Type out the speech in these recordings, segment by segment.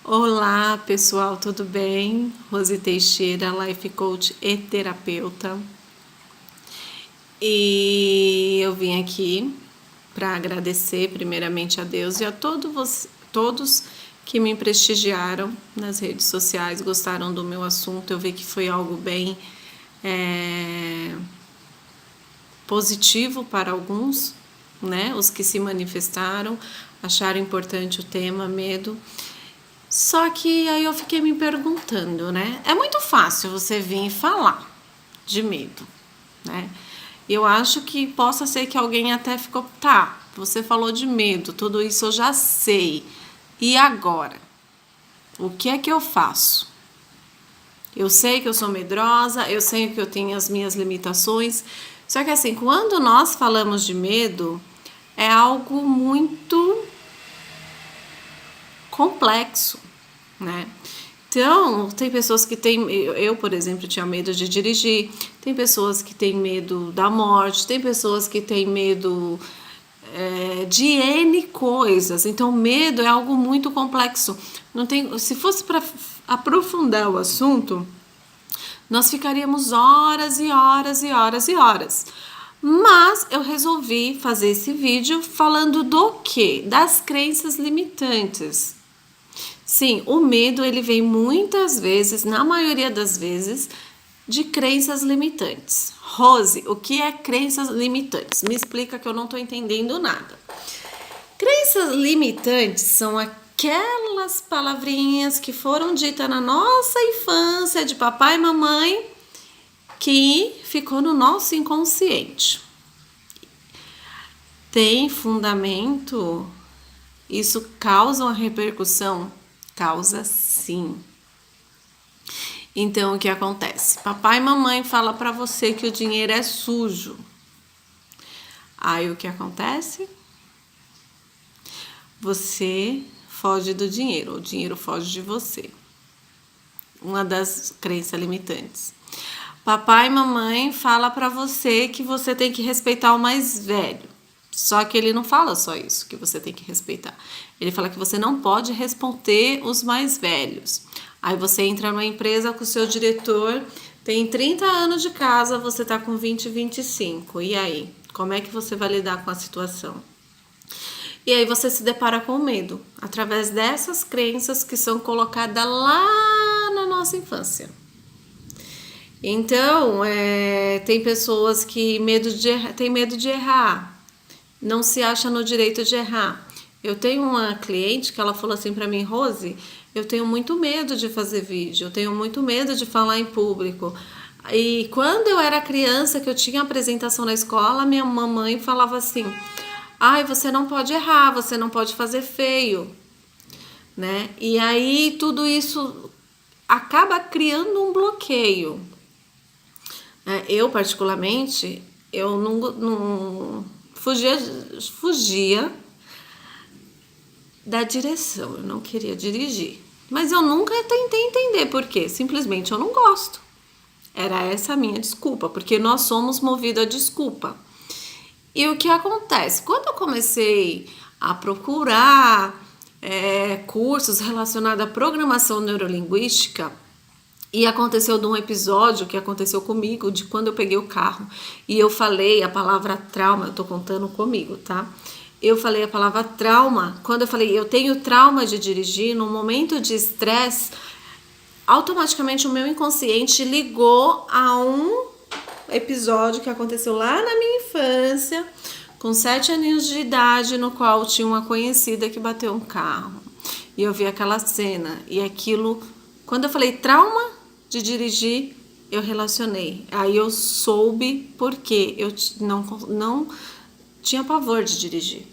Olá pessoal, tudo bem? Rose Teixeira, Life Coach e terapeuta. E eu vim aqui para agradecer primeiramente a Deus e a todos que me prestigiaram nas redes sociais, gostaram do meu assunto. Eu vi que foi algo bem positivo para alguns, né? Os que se manifestaram, acharam importante o tema medo. Só que aí eu fiquei me perguntando, né? É muito fácil você vir e falar de medo, né? Eu acho que possa ser que alguém até ficou, tá, você falou de medo, tudo isso eu já sei. E agora? O que é que eu faço? Eu sei que eu sou medrosa, eu sei que eu tenho as minhas limitações. Só que assim, quando nós falamos de medo, é algo muito complexo, né? Então, tem pessoas que têm... Eu, por exemplo, tinha medo de dirigir. Tem pessoas que têm medo da morte. Tem pessoas que têm medo de N coisas. Então, medo é algo muito complexo. Não tem, se fosse para aprofundar o assunto, nós ficaríamos horas e horas e horas e horas. Mas eu resolvi fazer esse vídeo falando do quê? Das crenças limitantes. Sim, o medo ele vem muitas vezes, na maioria das vezes, de crenças limitantes. Rose, o que é crenças limitantes? Me explica que eu não estou entendendo nada. Crenças limitantes são aquelas palavrinhas que foram ditas na nossa infância de papai e mamãe que ficou no nosso inconsciente. Tem fundamento? Isso causa uma repercussão? Causa sim. Então, o que acontece? Papai e mamãe falam para você que o dinheiro é sujo. Aí, o que acontece? Você foge do dinheiro, o dinheiro foge de você. Uma das crenças limitantes. Papai e mamãe falam para você que você tem que respeitar o mais velho. Só que ele não fala só isso, que você tem que respeitar. Ele fala que você não pode responder os mais velhos. Aí você entra numa empresa com o seu diretor, tem 30 anos de casa, você tá com 20, 25. E aí? Como é que você vai lidar com a situação? E aí você se depara com medo, através dessas crenças que são colocadas lá na nossa infância. Então, tem pessoas que têm medo de errar. Não se acha no direito de errar. Eu tenho uma cliente que ela falou assim para mim, Rose, eu tenho muito medo de fazer vídeo, eu tenho muito medo de falar em público. E quando eu era criança, que eu tinha apresentação na escola, minha mamãe falava assim, ai, você não pode errar, você não pode fazer feio, né? E aí tudo isso acaba criando um bloqueio. Eu, particularmente, eu não fugia da direção, eu não queria dirigir. Mas eu nunca tentei entender por quê, simplesmente eu não gosto. Era essa a minha desculpa, porque nós somos movidos a desculpa. E o que acontece? Quando eu comecei a procurar cursos relacionados à programação neurolinguística, e aconteceu de um episódio que aconteceu comigo, de quando eu peguei o carro e eu falei a palavra trauma, eu tô contando comigo, tá? Eu falei a palavra trauma, quando eu falei eu tenho trauma de dirigir, no momento de estresse, automaticamente o meu inconsciente ligou a um episódio que aconteceu lá na minha infância, com 7 aninhos de idade, no qual tinha uma conhecida que bateu um carro. E eu vi aquela cena, e aquilo, quando eu falei trauma de dirigir, eu relacionei. Aí eu soube porque eu não tinha pavor de dirigir.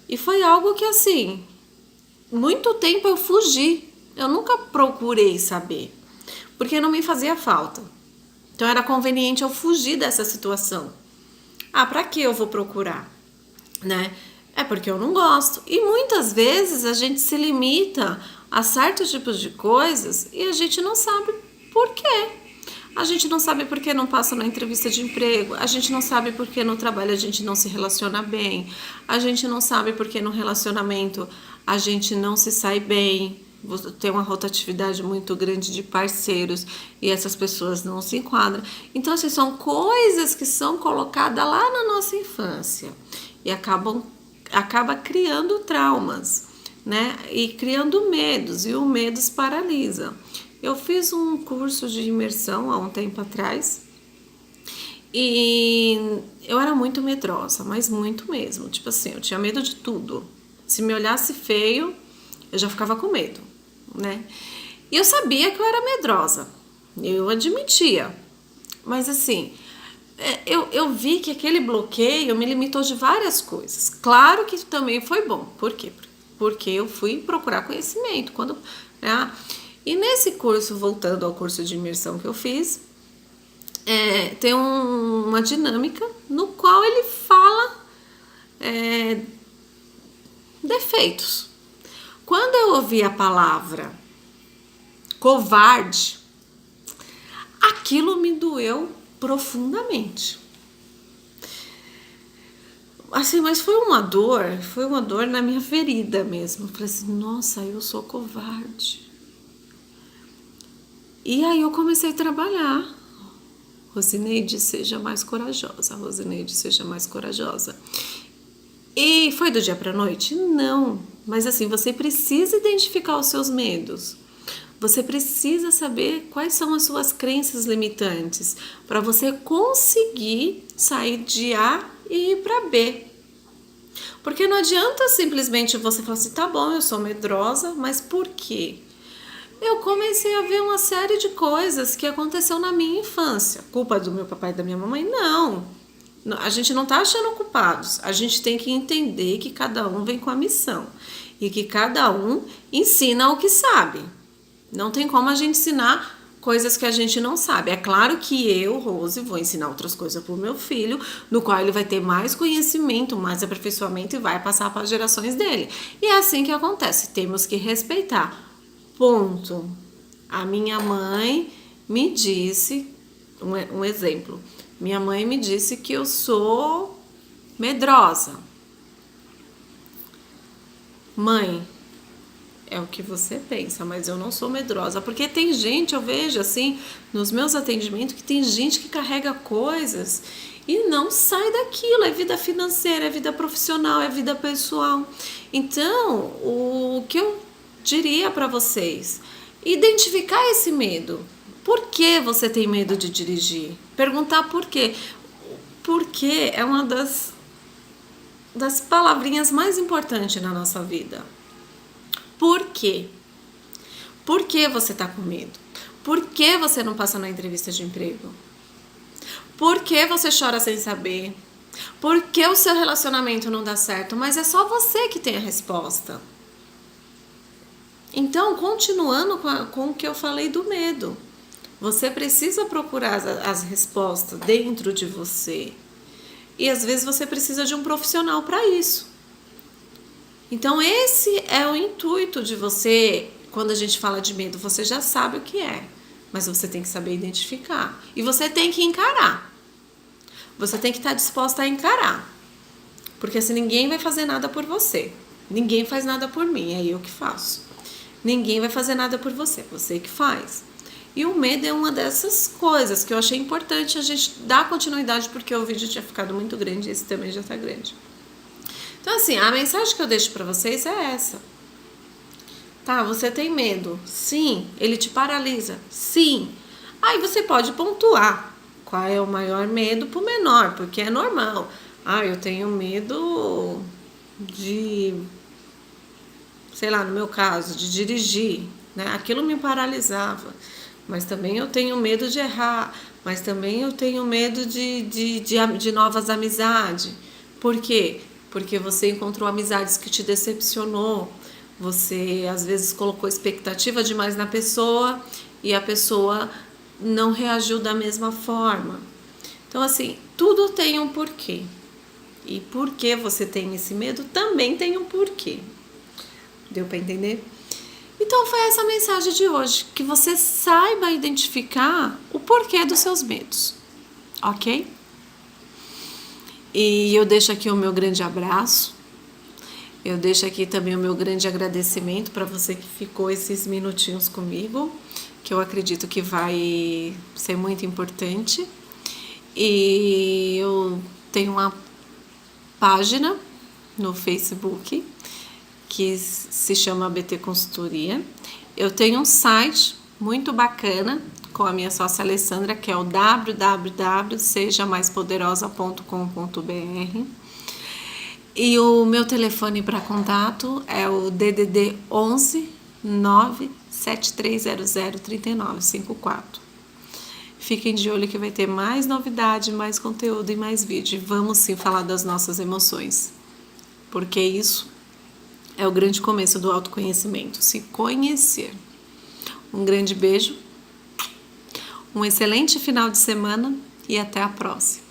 E foi algo que, assim, muito tempo eu fugi. Eu nunca procurei saber, porque não me fazia falta. Então era conveniente eu fugir dessa situação. Ah, pra que eu vou procurar? Né? É porque eu não gosto. E muitas vezes a gente se limita a certos tipos de coisas e a gente não sabe por quê. A gente não sabe por que não passa na entrevista de emprego, a gente não sabe por que no trabalho a gente não se relaciona bem, a gente não sabe por que no relacionamento a gente não se sai bem, você tem uma rotatividade muito grande de parceiros e essas pessoas não se enquadram. Então, assim, são coisas que são colocadas lá na nossa infância e acaba criando traumas, né? E criando medos, e o medo paralisa. Eu fiz um curso de imersão há um tempo atrás e eu era muito medrosa, mas muito mesmo. Tipo assim, eu tinha medo de tudo. Se me olhasse feio, eu já ficava com medo, né? E eu sabia que eu era medrosa, eu admitia. Mas assim, eu vi que aquele bloqueio me limitou de várias coisas. Claro que também foi bom. Por quê? Porque eu fui procurar conhecimento. Né? E nesse curso, voltando ao curso de imersão que eu fiz, tem uma dinâmica no qual ele fala defeitos. Quando eu ouvi a palavra covarde, aquilo me doeu profundamente. Assim, mas foi uma dor na minha ferida mesmo. Eu falei assim, nossa, eu sou covarde. E aí eu comecei a trabalhar. Rosineide, seja mais corajosa. Rosineide, seja mais corajosa. E foi do dia para a noite? Não. Mas assim, você precisa identificar os seus medos. Você precisa saber quais são as suas crenças limitantes para você conseguir sair de A e ir para B. Porque não adianta simplesmente você falar assim, tá bom, eu sou medrosa, mas por quê? Eu comecei a ver uma série de coisas que aconteceu na minha infância. Culpa do meu papai e da minha mamãe? Não. A gente não tá achando culpados. A gente tem que entender que cada um vem com a missão. E que cada um ensina o que sabe. Não tem como a gente ensinar coisas que a gente não sabe. É claro que eu, Rose, vou ensinar outras coisas pro meu filho, no qual ele vai ter mais conhecimento, mais aperfeiçoamento e vai passar para as gerações dele. E é assim que acontece. Temos que respeitar. Ponto. A minha mãe me disse, um exemplo, minha mãe me disse que eu sou medrosa. Mãe, é o que você pensa, mas eu não sou medrosa. Porque tem gente, eu vejo assim, nos meus atendimentos, que tem gente que carrega coisas e não sai daquilo. É vida financeira, é vida profissional, é vida pessoal. Então, o que eu diria para vocês, identificar esse medo. Por que você tem medo de dirigir? Perguntar por quê. Porque é uma das palavrinhas mais importantes na nossa vida. Por quê? Por que você está com medo? Por que você não passa na entrevista de emprego? Por que você chora sem saber? Por que o seu relacionamento não dá certo? Mas é só você que tem a resposta. Então, continuando com o que eu falei do medo, você precisa procurar as respostas dentro de você. E às vezes você precisa de um profissional para isso. Então, esse é o intuito de você, quando a gente fala de medo, você já sabe o que é, mas você tem que saber identificar. E você tem que encarar. Você tem que estar disposta a encarar. Porque assim, ninguém vai fazer nada por você. Ninguém faz nada por mim, é eu que faço. Ninguém vai fazer nada por você, você que faz. E o medo é uma dessas coisas que eu achei importante a gente dar continuidade, porque o vídeo tinha ficado muito grande e esse também já tá grande. Então assim, a mensagem que eu deixo pra vocês é essa. Tá, você tem medo. Sim. Ele te paralisa. Sim. Aí você pode pontuar qual é o maior medo pro menor, porque é normal. Ah, eu tenho medo de, sei lá, no meu caso, de dirigir, né? Aquilo me paralisava. Mas também eu tenho medo de errar. Mas também eu tenho medo de novas amizades. Por quê? Porque você encontrou amizades que te decepcionou. Você, às vezes, colocou expectativa demais na pessoa e a pessoa não reagiu da mesma forma. Então, assim, tudo tem um porquê. E por que você tem esse medo também tem um porquê. Deu para entender? Então foi essa a mensagem de hoje, que você saiba identificar o porquê dos seus medos, ok? E eu deixo aqui o meu grande abraço Eu deixo aqui também o meu grande agradecimento para você que ficou esses minutinhos comigo, que eu acredito que vai ser muito importante. E eu tenho uma página no Facebook que se chama ABT Consultoria. Eu tenho um site muito bacana com a minha sócia Alessandra, que é o www.sejamaispoderosa.com.br. E o meu telefone para contato é o DDD 11 97300 3954. Fiquem de olho que vai ter mais novidade, mais conteúdo e mais vídeo. Vamos sim falar das nossas emoções, porque isso é o grande começo do autoconhecimento, se conhecer. Um grande beijo, um excelente final de semana e até a próxima.